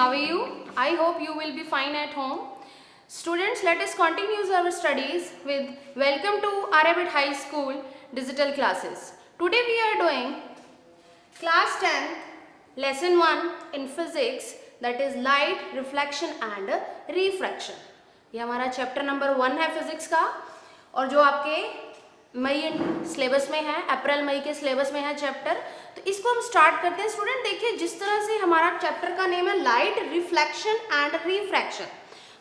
How are you? I hope you will be fine at home. Students, let us continue our studies with Welcome to Arabic High School digital classes. Today we are doing class 10 lesson 1 in physics, that is light, reflection and refraction. ये हमारा chapter number 1 है physics का और जो आपके मई syllabus में है, अप्रैल मई के सिलेबस में है चैप्टर। तो इसको हम स्टार्ट करते हैं। स्टूडेंट देखिए, जिस तरह से हमारा चैप्टर का नेम है लाइट, रिफ्लेक्शन एंड रिफ्रैक्शन।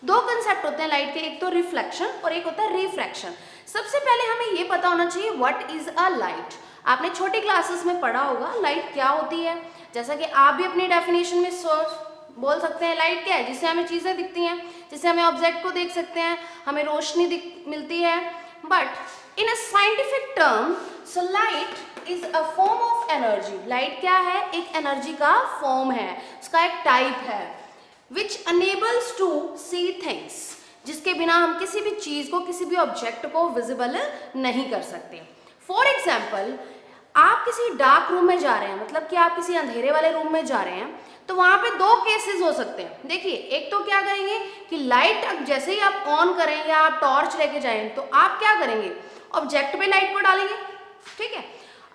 दो कंसेप्ट होते हैं लाइट के, एक तो रिफ्लेक्शन और एक होता है रिफ्रैक्शन। सबसे पहले हमें ये पता होना चाहिए व्हाट इज अ लाइट। आपने छोटी क्लासेस में पढ़ा होगा लाइट क्या होती है, जैसा कि आप भी अपनी डेफिनेशन में बोल सकते हैं लाइट क्या है, जिससे हमें चीजें दिखती हैं, जिससे हमें ऑब्जेक्ट को देख सकते हैं, हमें रोशनी मिलती है। But in a scientific term, so light is a form of energy. Light क्या है? एक एनर्जी का फॉर्म है, उसका एक टाइप है, which enables to see things, जिसके बिना हम किसी भी चीज को, किसी भी ऑब्जेक्ट को विजिबल नहीं कर सकते। फॉर एग्जाम्पल, आप किसी डार्क रूम में जा रहे हैं, मतलब कि आप किसी अंधेरे वाले रूम में जा रहे हैं, तो वहां पे दो केसेस हो सकते हैं। देखिए, एक तो क्या करेंगे कि लाइट जैसे ही आप ऑन करें या आप टॉर्च लेके जाएं, तो आप क्या करेंगे, ऑब्जेक्ट पे लाइट को डालेंगे, ठीक है।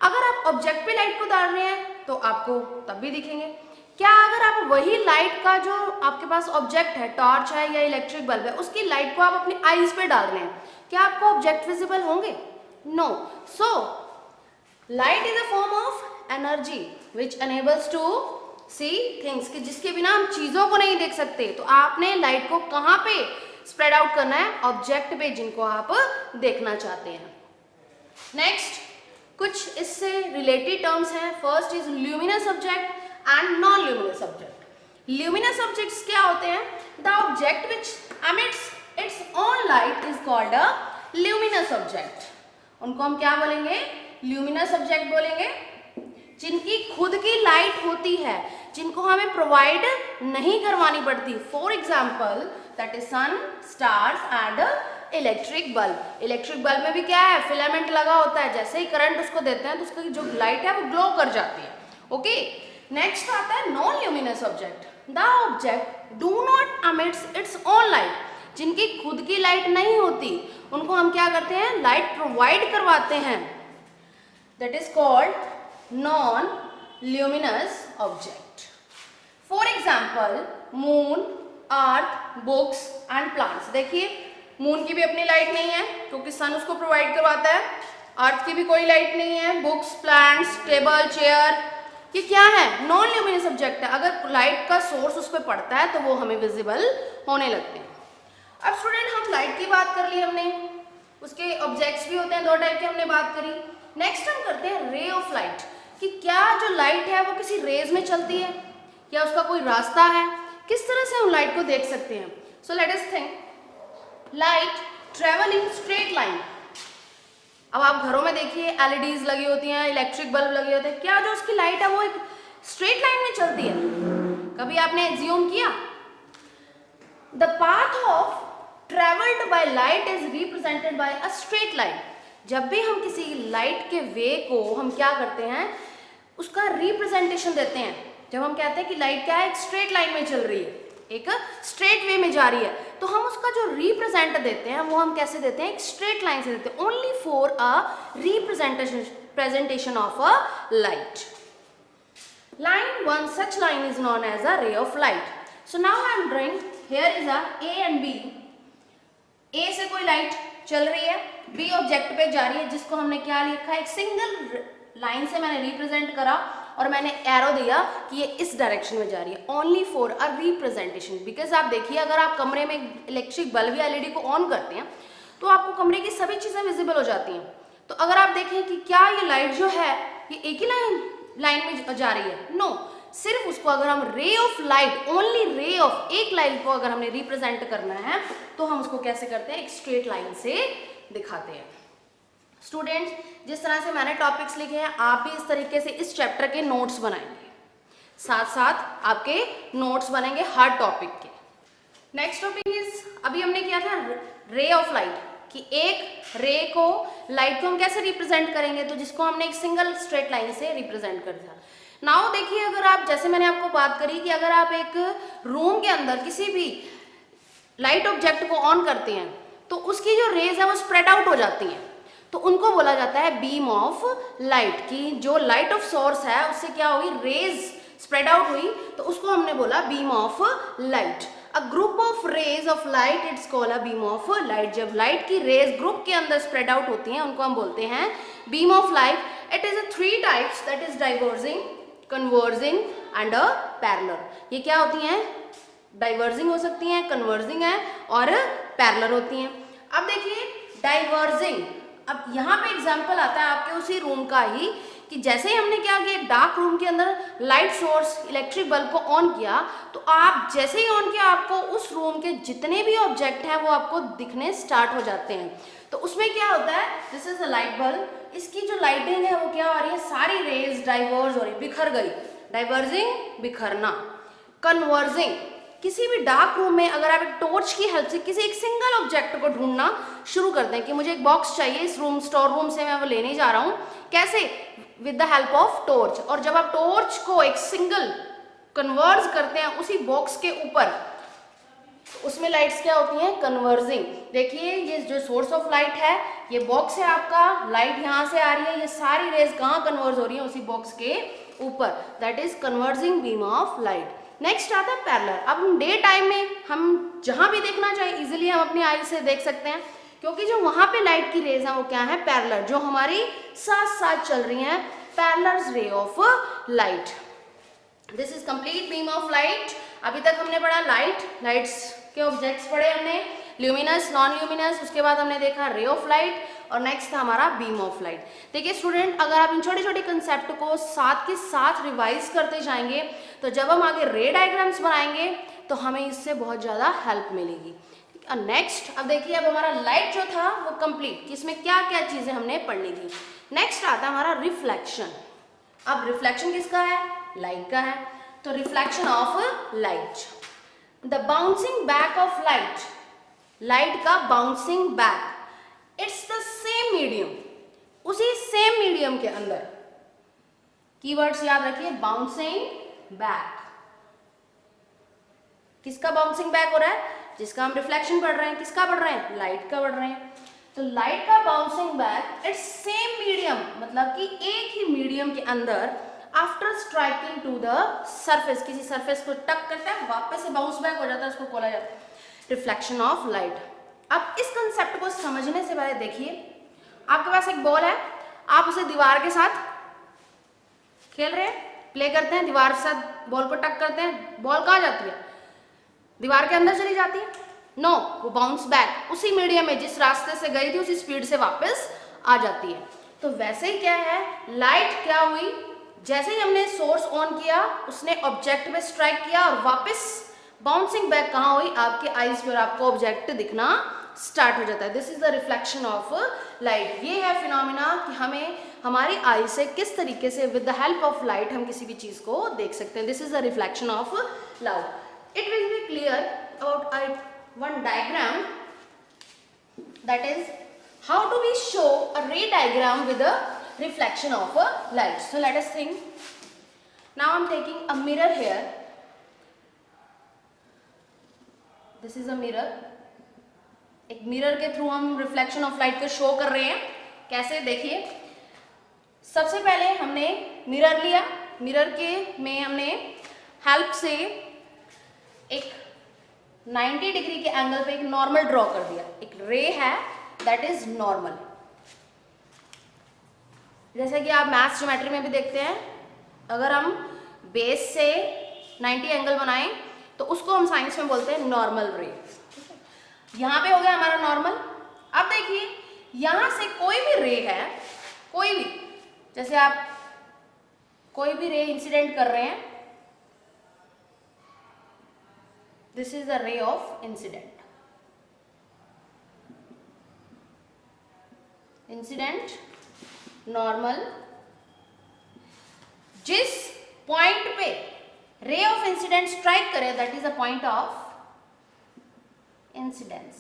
अगर आप ऑब्जेक्ट पे लाइट को डाल रहे हैं तो आपको तब भी दिखेंगे। क्या अगर आप वही लाइट का जो आपके पास ऑब्जेक्ट है, टॉर्च है या इलेक्ट्रिक बल्ब है, उसकी लाइट को आप अपनी आईज पे डाल रहे हैं, क्या आपको ऑब्जेक्ट विजिबल होंगे? No. So light is a form of energy which enables to see things, कि जिसके बिना हम चीजों को नहीं देख सकते। तो आपने लाइट को कहां पे स्प्रेड आउट करना है? ऑब्जेक्ट पे, जिनको आप देखना चाहते हैं। नेक्स्ट कुछ इससे रिलेटेड टर्म्स हैं। First is luminous object and non luminous object. Luminous objects क्या होते हैं? The object which emits its own light is called a luminous object. उनको हम क्या बोलेंगे? ल्यूमिनस ऑब्जेक्ट बोलेंगे, जिनकी खुद की लाइट होती है, जिनको हमें प्रोवाइड नहीं करवानी पड़ती। For example that is sun, stars and electric bulb. Electric bulb में भी क्या है? फिलामेंट लगा होता है, जैसे ही करंट उसको देते हैं तो उसकी जो लाइट है वो ग्लो कर जाती है। ओके, नेक्स्ट आता है non luminous object. The object do not emits its own light, जिनकी खुद की लाइट नहीं होती, उनको हम क्या करते हैं? लाइट प्रोवाइड करवाते हैं। That is called non luminous object. For example moon, earth, books and plants. देखिए, मून की भी अपनी लाइट नहीं है क्योंकि सन उसको प्रोवाइड करवाता है। अर्थ की भी कोई लाइट नहीं है। बुक्स, प्लांट्स, टेबल, चेयर, ये क्या है? नॉन ल्यूमिनस ऑब्जेक्ट है। अगर लाइट का सोर्स उस पर पड़ता है तो वो हमें विजिबल होने लगते हैं। अब स्टूडेंट, हम लाइट की बात कर ली हमने, उसके ऑब्जेक्ट्स भी होते हैं दो टाइप के, हमने बात करी। नेक्स्ट हम करते हैं रे ऑफ लाइट, कि क्या जो लाइट है वो किसी रेज में चलती है या उसका कोई रास्ता है, किस तरह से हम लाइट को देख सकते हैं। So let us think, light travel in straight line. अब आप घरों में देखिए, एलईडीज लगी होती हैं, इलेक्ट्रिक बल्ब लगे होते हैं, क्या जो उसकी लाइट है वो एक स्ट्रेट लाइन में चलती है? कभी आपने एज्यूम किया? The path of travelled by light is represented by a straight line. जब भी हम किसी लाइट के वे को हम क्या करते हैं, उसका रिप्रेजेंटेशन देते हैं। जब हम कहते हैं कि लाइट क्या है, एक स्ट्रेट लाइन में चल रही है, एक स्ट्रेट वे में जा रही है, तो हम उसका जो रिप्रेजेंट देते हैं वो हम कैसे देते हैं? एक स्ट्रेट लाइन से देते हैं। Only for a representation of a light. Line one such line is known as a ray of light. So now I am drawing, here is a A and B. A से कोई light चल रही है, B object पे जा रही है, जिसको हमने क्या लिखा है? एक सिंगल लाइन से मैंने रिप्रेजेंट करा और मैंने एरो दिया कि ये इस डायरेक्शन में जा रही है। Only for a representation. Because आप देखिए, अगर आप कमरे में इलेक्ट्रिक बल्ब या एलईडी को ऑन करते हैं तो आपको कमरे की सभी चीजें विजिबल हो जाती हैं। तो अगर आप देखें कि क्या ये लाइट जो है ये एक ही लाइन में जा रही है, नो, सिर्फ उसको अगर हम रे of light, only ray of एक लाइन को अगर हमने रिप्रेजेंट करना है तो हम उसको कैसे करते हैं? एक स्ट्रेट लाइन से दिखाते हैं। स्टूडेंट्स, जिस तरह से मैंने टॉपिक्स लिखे हैं, आप भी इस तरीके से इस चैप्टर के नोट्स बनाएंगे, साथ साथ आपके नोट्स बनेंगे हर टॉपिक के। नेक्स्ट टॉपिक इज, अभी हमने किया था रे ऑफ लाइट, कि एक रे को, लाइट को हम कैसे रिप्रेजेंट करेंगे, तो जिसको हमने एक सिंगल स्ट्रेट लाइन से रिप्रेजेंट कर दिया। नाउ देखिए, अगर आप, जैसे मैंने आपको बात करी कि अगर आप एक रूम के अंदर किसी भी लाइट ऑब्जेक्ट को ऑन करते हैं तो उसकी जो रेज है वो स्प्रेड आउट हो जाती हैं, तो उनको बोला जाता है बीम ऑफ लाइट। की जो लाइट ऑफ सोर्स है उससे क्या हुई, रेज स्प्रेड आउट हुई, तो उसको हमने बोला beam of light. A group of rays of light it's called a beam of light. जब लाइट की रेज ग्रुप के अंदर स्प्रेड आउट होती हैं उनको हम बोलते हैं beam of light. It is a three types, that is diverging, converging and a parallel. ये क्या होती हैं, डाइवर्जिंग हो सकती हैं, कन्वर्जिंग है और पैरेलल होती हैं। अब देखिए डाइवर्जिंग, अब यहाँ पे एग्जांपल आता है आपके उसी रूम का ही, कि जैसे ही हमने क्या किया, डार्क रूम के अंदर लाइट सोर्स इलेक्ट्रिक बल्ब को ऑन किया, तो आप जैसे ही ऑन किया आपको उस रूम के जितने भी ऑब्जेक्ट हैं वो आपको दिखने स्टार्ट हो जाते हैं। तो उसमें क्या होता है, this is a light bulb, इसकी जो लाइटिंग है वो क्या हो रही है, सारी रेज डाइवर्ज हो रही, बिखर गई। डाइवर्जिंग, बिखरना। कन्वर्जिंग, किसी भी डार्क रूम में अगर आप एक टॉर्च की हेल्प से किसी एक सिंगल ऑब्जेक्ट को ढूंढना शुरू कर दें कि मुझे एक बॉक्स चाहिए इस रूम, स्टोर रूम से मैं वो लेने जा रहा हूँ, कैसे, with the help of torch. और जब आप टॉर्च को एक सिंगल कन्वर्ज करते हैं उसी बॉक्स के ऊपर, उसमें लाइट्स क्या होती हैं, कन्वर्जिंग। देखिए ये जो सोर्स ऑफ लाइट है, ये बॉक्स है आपका, लाइट यहाँ से आ रही है, ये सारी रेज कहाँ कन्वर्ज हो रही है, उसी बॉक्स के ऊपर, that is converging beam of light. Next आता है पैरेलल। अब हम डे टाइम में हम जहां भी देखना चाहे इजीली हम अपनी आई से देख सकते हैं, क्योंकि जो वहां पे लाइट की रेज है वो क्या है, पैरेलल, जो हमारी साथ साथ चल रही हैं, पैरेलल रे of light. This is complete beam of light. अभी तक हमने पढ़ा लाइट, लाइट्स के ऑब्जेक्ट्स पढ़े हमने, ल्यूमिनस, नॉन ल्यूमिनस, उसके बाद हमने देखा रे ऑफ लाइट, और नेक्स्ट था हमारा बीम ऑफ लाइट। देखिए स्टूडेंट, अगर आप इन छोटे छोटे कंसेप्ट को साथ के साथ रिवाइज करते जाएंगे तो जब हम आगे रे डायग्राम्स बनाएंगे तो हमें इससे बहुत ज़्यादा हेल्प मिलेगी। नेक्स्ट, अब देखिए, अब हमारा लाइट जो था वो कंप्लीट, इसमें क्या क्या चीज़ें हमने पढ़नी थी। नेक्स्ट आता हमारा रिफ्लेक्शन। अब रिफ्लेक्शन किसका है, लाइट का है। तो reflection of light, the bouncing back of light, light का bouncing back, it's the same medium, उसी सेम मीडियम के अंदर, कीवर्ड्स याद रखिए, बाउंसिंग बैक। किसका बाउंसिंग बैक हो रहा है, जिसका हम रिफ्लेक्शन पढ़ रहे हैं, किसका पढ़ रहे हैं, लाइट का पढ़ रहे हैं। तो लाइट का bouncing back, it's same medium, मतलब कि एक ही मीडियम के अंदर, after striking to the surface, किसी सरफेस को टक करता है वापस से बाउंस बैक हो जाता है, उसको बोला जाता है रिफ्लेक्शन ऑफ लाइट। अब इस कंसेप्ट को समझने से पहले देखिए, आपके पास एक बॉल है, आप उसे दीवार के साथ खेल रहे हैं, प्ले करते हैं, दीवार के साथ बॉल को टक करते हैं, बॉल कहाँ जाती है, दीवार के अंदर चली जाती है, नो, वो बाउंस बैक उसी मीडियम में जिस रास्ते से गई थी उसी स्पीड से वापस आ जाती है। तो वैसे ही क्या है, लाइट क्या हुई, जैसे ही हमने सोर्स ऑन किया उसने ऑब्जेक्ट पे स्ट्राइक किया और वापस बाउंसिंग बैक कहाँ हुई, आपके आईज पे, और आपको ऑब्जेक्ट दिखना स्टार्ट हो जाता है। This is the reflection of light. ये है फिनोमिना कि हमें हमारी आई से किस तरीके से with the help of light हम किसी भी चीज को देख सकते हैं। This is the reflection of light. It will be clear about one diagram, that is how do we show a ray diagram with a reflection of a light. So let us think. Now I am taking a mirror here. This is a mirror. एक mirror के through हम reflection of light को show कर रहे हैं। कैसे, देखिए, सबसे पहले हमने मिरर लिया, मिरर के में हमने हेल्प से एक 90 डिग्री के एंगल पे एक नॉर्मल ड्रॉ कर दिया, एक रे है दैट इज नॉर्मल। जैसे कि आप मैथ्स ज्योमेट्री में भी देखते हैं, अगर हम बेस से 90 एंगल बनाएं तो उसको हम साइंस में बोलते हैं नॉर्मल रे। यहां पे हो गया हमारा नॉर्मल। अब देखिए, यहां से कोई भी रे है, कोई भी, जैसे आप कोई भी रे इंसिडेंट कर रहे हैं, this is the ray of incident. Incident, normal, जिस पॉइंट पे रे ऑफ इंसिडेंट स्ट्राइक करे that is a point of incidence,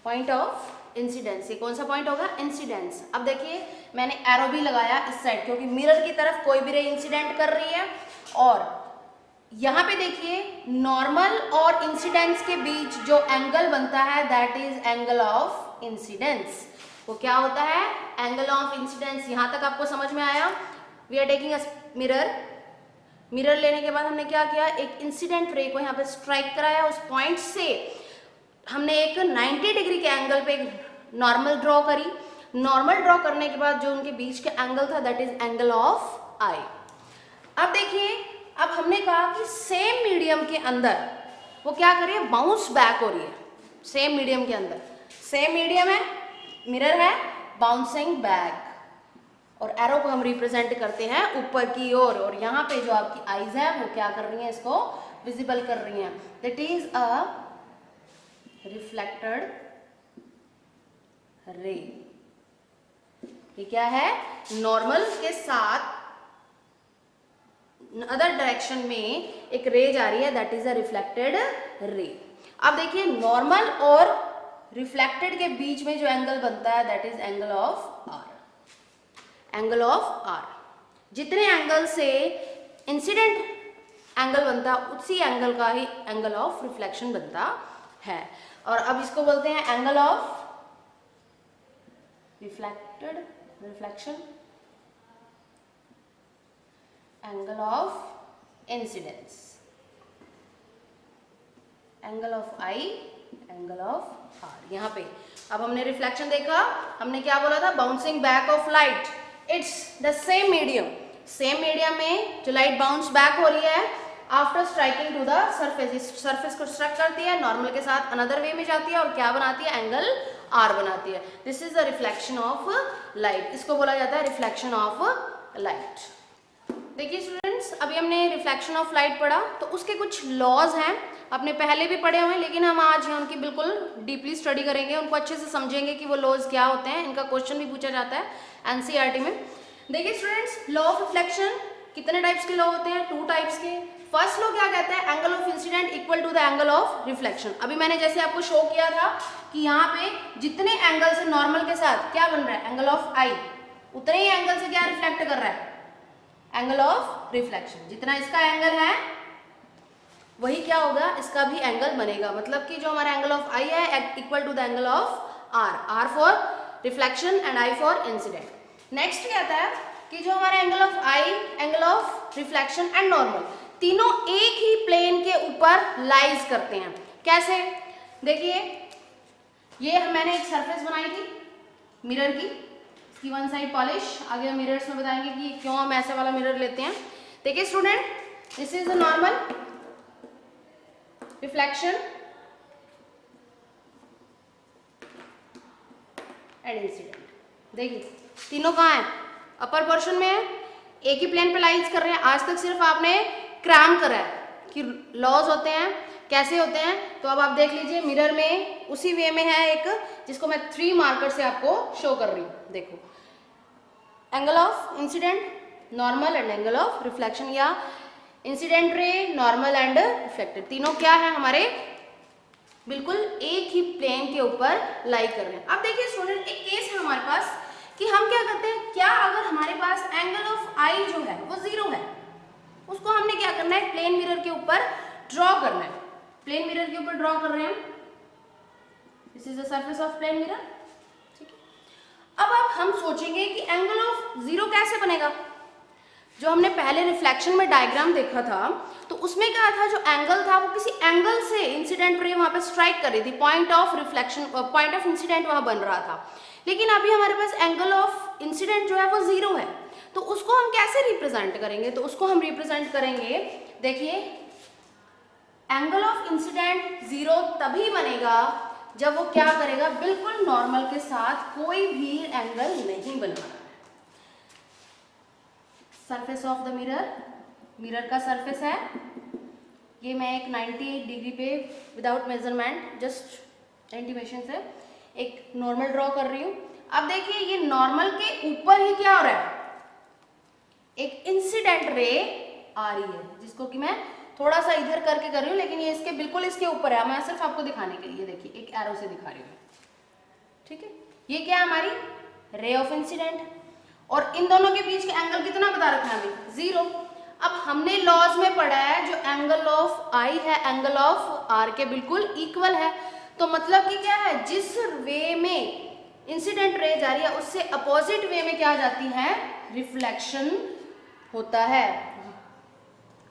point of incidence. ये कौन सा पॉइंट होगा? इंसिडेंस। अब देखिए मैंने एरो भी लगाया इस साइड, क्योंकि मिरर की तरफ कोई भी रे इंसिडेंट कर रही है, और यहाँ पे देखिए नॉर्मल और इंसिडेंस के बीच जो एंगल बनता है that is angle of incidence. वो क्या होता है? Angle of incidence. यहाँ तक आपको समझ में आया? We are taking a mirror, mirror लेने के बाद हमने क्या किया, एक इंसिडेंट रे को यहाँ पे स्ट्राइक कराया, उस पॉइंट से हमने एक 90 डिग्री के एंगल पे नॉर्मल ड्रॉ करी। नॉर्मल ड्रॉ करने के बाद जो उनके बीच का एंगल था दैट इज एंगल ऑफ आई। अब देखिए, अब हमने कहा कि सेम मीडियम के अंदर वो क्या कर रही है, बाउंस बैक हो रही है। सेम मीडियम के अंदर, सेम मीडियम है, मिरर है, बाउंसिंग बैक, और एरो को हम रिप्रेजेंट करते हैं ऊपर की ओर, और यहाँ पे जो आपकी आईज है वो क्या कर रही हैं, इसको विजिबल कर रही हैं। That is a reflected ray. ये क्या है? नॉर्मल के साथ अदर डायरेक्शन में एक रे जा रही है, that is a reflected ray. अब देखिए नॉर्मल और रिफ्लेक्टेड के बीच में जो एंगल बनता है that is angle of R. Angle of R, जितने एंगल से इंसिडेंट एंगल बनता है उसी एंगल का ही एंगल ऑफ रिफ्लेक्शन बनता है। और अब इसको बोलते हैं angle of reflection, angle of incidence, angle of I, angle of R. यहाँ पे अब हमने रिफ्लेक्शन देखा, हमने क्या बोला था, bouncing back of light. It's the same medium, same medium में जो लाइट बाउंस बैक हो रही है after striking to the surface, इस सरफेस को स्ट्राइक करती है, नॉर्मल के साथ अनदर वे में जाती है और क्या बनाती है, एंगल आर बनाती है। This is the reflection of light, इसको बोला जाता है रिफ्लेक्शन ऑफ लाइट। देखिए स्टूडेंट्स, अभी हमने रिफ्लेक्शन ऑफ लाइट पढ़ा, तो उसके कुछ लॉज हैं, आपने पहले भी पढ़े हुए हैं, लेकिन हम आज यहाँ उनकी बिल्कुल डीपली स्टडी करेंगे, उनको अच्छे से समझेंगे कि वो लॉज क्या होते हैं। इनका क्वेश्चन भी पूछा जाता है एनसीईआरटी में। देखिए स्टूडेंट्स, लॉ ऑफ रिफ्लेक्शन कितने टाइप्स के लॉ होते हैं? 2 टाइप्स के। फर्स्ट लॉ क्या कहता है, angle of incident equal to the angle of reflection. अभी मैंने जैसे आपको शो किया था कि यहाँ पे जितने एंगल से नॉर्मल के साथ क्या बन रहा है, एंगल ऑफ आई, उतने ही एंगल से क्या रिफ्लेक्ट कर रहा है, एंगल ऑफ रिफ्लेक्शन। जितना इसका एंगल है वही क्या होगा, इसका भी एंगल बनेगा। मतलब कि जो हमारा एंगल ऑफ आई है equal to the angle of R, R for reflection and I for incident. Next कहता है कि जो हमारा angle of I, angle of reflection and normal, तीनों एक ही प्लेन के ऊपर लाइज करते हैं। कैसे? देखिए ये मैंने एक सरफेस बनाई थी मिरर की, इसकी वन साइड पॉलिश, आगे हम मिरर्स में बताएंगे कि क्यों हम ऐसे वाला मिरर लेते हैं। देखिए student, this is the normal, reflection and incident. देखिए तीनों कहाँ है, अपर पोर्शन में है, एक ही प्लेन पे लाइज कर रहे हैं। आज तक सिर्फ आपने क्रैम करा है कि लॉज होते हैं कैसे होते हैं, तो अब आप देख लीजिए मिरर में उसी वे में है एक, जिसको मैं 3 मार्कर से आपको शो कर रही हूँ। देखो, angle of incidence, normal and angle of reflection, या incident ray, normal and reflected, तीनों क्या है हमारे बिल्कुल एक ही प्लेन के ऊपर लाई कर रहे हैं। अब देखिए स्टूडेंट, एक केस है हमारे पास कि हम क्या करते हैं, क्या अगर हमारे पास एंगल ऑफ आई जो है वो 0 है, उसको हमने क्या करना है, प्लेन मिरर के ऊपर ड्रॉ करना है। प्लेन मिरर के ऊपर ड्रॉ कर रहे हैं, this is the surface of plane mirror, ठीक है। अब हम सोचेंगे कि एंगल ऑफ 0 कैसे बनेगा। जो हमने पहले रिफ्लेक्शन में डायग्राम देखा था तो उसमें क्या था, जो एंगल था वो किसी एंगल से इंसिडेंट रे वहां पे स्ट्राइक कर रही थी, point of reflection, point of incident वहां बन रहा था। लेकिन अभी हमारे पास एंगल ऑफ इंसिडेंट जो है वो 0 है, तो उसको हम कैसे रिप्रेजेंट करेंगे, तो उसको हम रिप्रेजेंट करेंगे, देखिए एंगल ऑफ इंसिडेंट 0 तभी बनेगा जब वो क्या करेगा, बिल्कुल नॉर्मल के साथ कोई भी एंगल नहीं बनाना। Surface of the mirror, mirror का सरफेस है ये, मैं एक 98 डिग्री पे विदाउट मेजरमेंट जस्ट एंटीमेशन से एक नॉर्मल ड्रॉ कर रही हूँ। अब देखिए ये नॉर्मल के ऊपर ही क्या हो रहा है, एक इंसिडेंट रे आ रही है, जिसको कि मैं थोड़ा सा इधर करके कर रही हूँ, लेकिन ये इसके बिल्कुल इसके ऊपर है, मैं सिर्फ आपको दिखाने के लिए देखिए एक एरो से दिखा रही हूँ, ठीक है, ये क्या है हमारी रे ऑफ इंसिडेंट, और इन दोनों के बीच का एंगल कितना बता रखा है हमें, 0। अब हमने लॉज में पढ़ा है जो एंगल ऑफ आई है एंगल ऑफ आर के बिल्कुल इक्वल है, तो मतलब कि क्या है, जिस वे में इंसिडेंट रे जा रही है उससे अपोजिट वे में क्या जाती है, रिफ्लेक्शन होता है।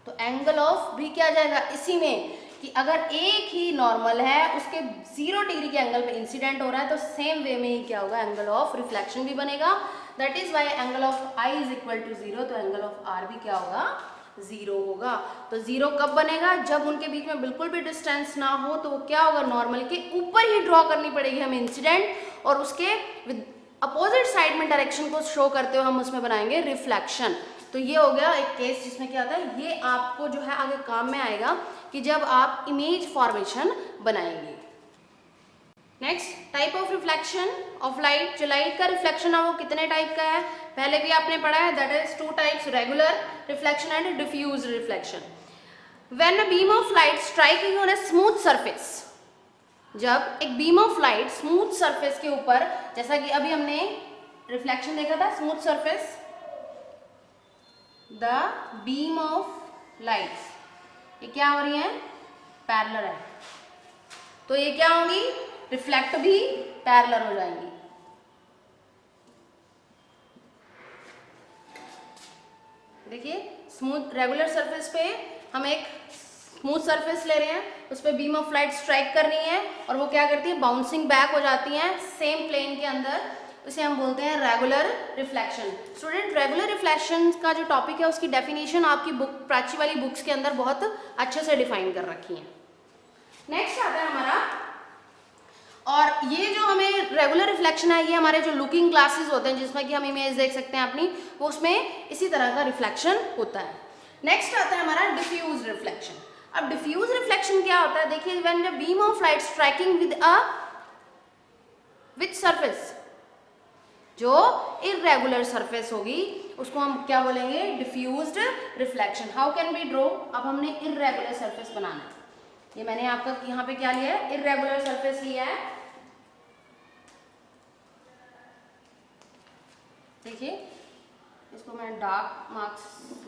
तो एंगल ऑफ भी क्या जाएगा इसी में कि अगर एक ही नॉर्मल है उसके 0 डिग्री के एंगल पे इंसिडेंट हो रहा है तो सेम वे में ही क्या होगा, एंगल ऑफ रिफ्लेक्शन भी बनेगा। That is why angle of I is equal to 0, तो एंगल ऑफ आर भी क्या होगा, 0 होगा। तो 0 कब बनेगा, जब उनके बीच में बिल्कुल भी डिस्टेंस ना हो, तो वो क्या होगा, नॉर्मल के ऊपर ही ड्रॉ करनी पड़ेगी हमें इंसिडेंट, और उसके अपोजिट साइड में डायरेक्शन को शो करते हुए हम उसमें बनाएंगे रिफ्लेक्शन। तो ये हो गया एक केस जिसमें क्या होता है, ये आपको जो है आगे काम में आएगा कि जब आप इमेज फॉर्मेशन बनाएंगे। Next, type of reflection of light. जो लाइट का रिफ्लेक्शन है वो कितने टाइप का है, पहले भी आपने पढ़ा है, that is 2 types, regular reflection and diffuse reflection. When a beam of light striking on a smooth surface, जब एक beam of light smooth surface के ऊपर, जैसा कि अभी हमने रिफ्लेक्शन देखा था smooth surface, the beam of light ये क्या हो रही है, पैरेलल है, तो ये क्या होंगी, रिफ्लेक्ट भी पैरेलल हो जाएंगी। देखिए स्मूथ रेगुलर सरफेस पे हम एक स्मूथ सरफेस ले रहे हैं, उस पर बीम ऑफ लाइट स्ट्राइक कर रही है और वो क्या करती है, बाउंसिंग बैक हो जाती है सेम प्लेन के अंदर, उसे हम बोलते हैं regular reflection. Student, regular reflection का जो टॉपिक है उसकी डेफिनेशन आपकी बुक, प्राची वाली बुक्स के अंदर बहुत अच्छे से डिफाइन कर रखी है। नेक्स्ट आता है हमारा, और ये जो हमें रेगुलर रिफ्लेक्शन है, ये हमारे जो लुकिंग ग्लासेस होते हैं जिसमें कि हम इमेज देख सकते हैं अपनी, वो उसमें इसी तरह का रिफ्लेक्शन होता है। नेक्स्ट आता है हमारा डिफ्यूज रिफ्लेक्शन। अब डिफ्यूज रिफ्लेक्शन क्या होता है, देखिए when the beam of light striking with surface, जो इरेगुलर सरफेस होगी उसको हम क्या बोलेंगे, diffused reflection. How can we draw, अब हमने इरेगुलर सरफेस बनाना है, ये मैंने आपका यहाँ पे क्या लिया है, इरेगुलर सरफेस लिया है, देखिए इसको मैं डार्क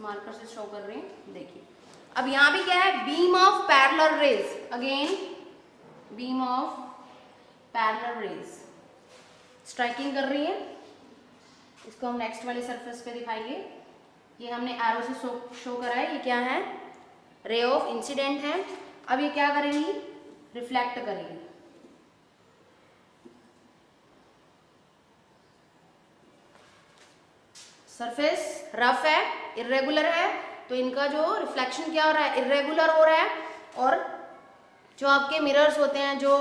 मार्कर से शो कर रही हूँ। देखिए अब यहाँ भी क्या है, beam of parallel raise, again beam of parallel raise striking कर रही है, इसको हम नेक्स्ट वाले सरफेस पे दिखाएंगे। ये हमने एरो से शो करा है, ये क्या है, रे ऑफ इंसिडेंट है। अब ये क्या करेगी, रिफ्लेक्ट करेगी। सरफेस रफ है, इरेगुलर है, तो इनका जो रिफ्लेक्शन क्या हो रहा है, इरेगुलर हो रहा है, और जो आपके मिरर्स होते हैं जो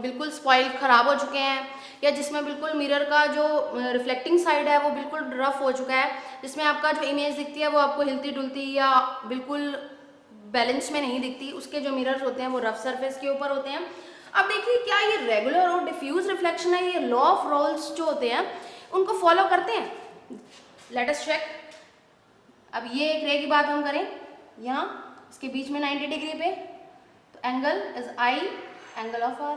बिल्कुल स्पॉइल खराब हो चुके हैं, या जिसमें बिल्कुल मिरर का जो रिफ्लेक्टिंग साइड है वो बिल्कुल रफ हो चुका है, जिसमें आपका जो इमेज दिखती है वो आपको हिलती डुलती या बिल्कुल बैलेंस में नहीं दिखती, उसके जो मिरर्स होते हैं वो रफ सरफेस के ऊपर होते हैं। अब देखिए क्या ये रेगुलर और डिफ्यूज रिफ्लेक्शन है, ये लॉ ऑफ रोल्स जो होते हैं उनको फॉलो करते हैं, लेट अस चेक। अब ये एक रे की बात हम करें, यहाँ इसके बीच में 90 डिग्री पे, तो angle is I, angle of R,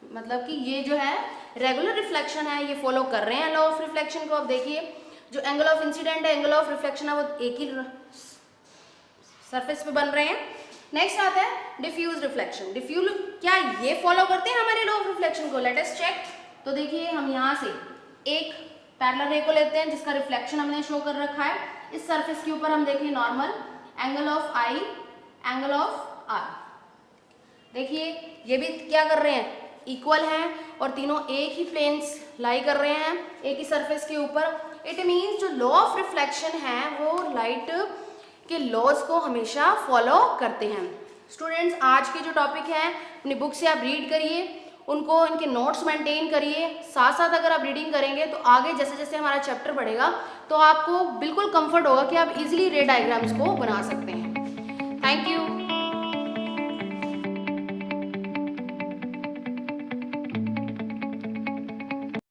मतलब कि ये जो है रेगुलर रिफ्लेक्शन है, ये फॉलो कर रहे हैं लॉ ऑफ रिफ्लेक्शन को। अब देखिए जो एंगल ऑफ इंसिडेंट है, एंगल ऑफ रिफ्लेक्शन है, वो एक ही सरफेस पे बन रहे हैं। नेक्स्ट आता है डिफ्यूज रिफ्लेक्शन। डिफ्यूज क्या ये फॉलो करते हैं हमारे लॉ ऑफ रिफ्लेक्शन को, लेट अस चेक। तो देखिए हम यहाँ से एक पैरेलल रे को लेते हैं जिसका रिफ्लेक्शन हमने शो कर रखा है, इस सरफेस के ऊपर हम देखें normal, angle of I, angle of R, देखिए ये भी क्या कर रहे हैं, इक्वल हैं, और तीनों एक ही प्लेन्स लाई कर रहे हैं एक ही सरफेस के ऊपर। इट मीन्स जो लॉ ऑफ रिफ्लेक्शन है वो लाइट के लॉज को हमेशा फॉलो करते हैं। स्टूडेंट्स, आज के जो टॉपिक हैं अपनी बुक से आप रीड करिए, उनको इनके नोट्स मेंटेन करिए, साथ साथ अगर आप रीडिंग करेंगे तो आगे जैसे जैसे हमारा चैप्टर बढ़ेगा तो आपको बिल्कुल कंफर्ट होगा कि आप इजीली रे डायग्राम्स को बना सकते हैं। Thank you.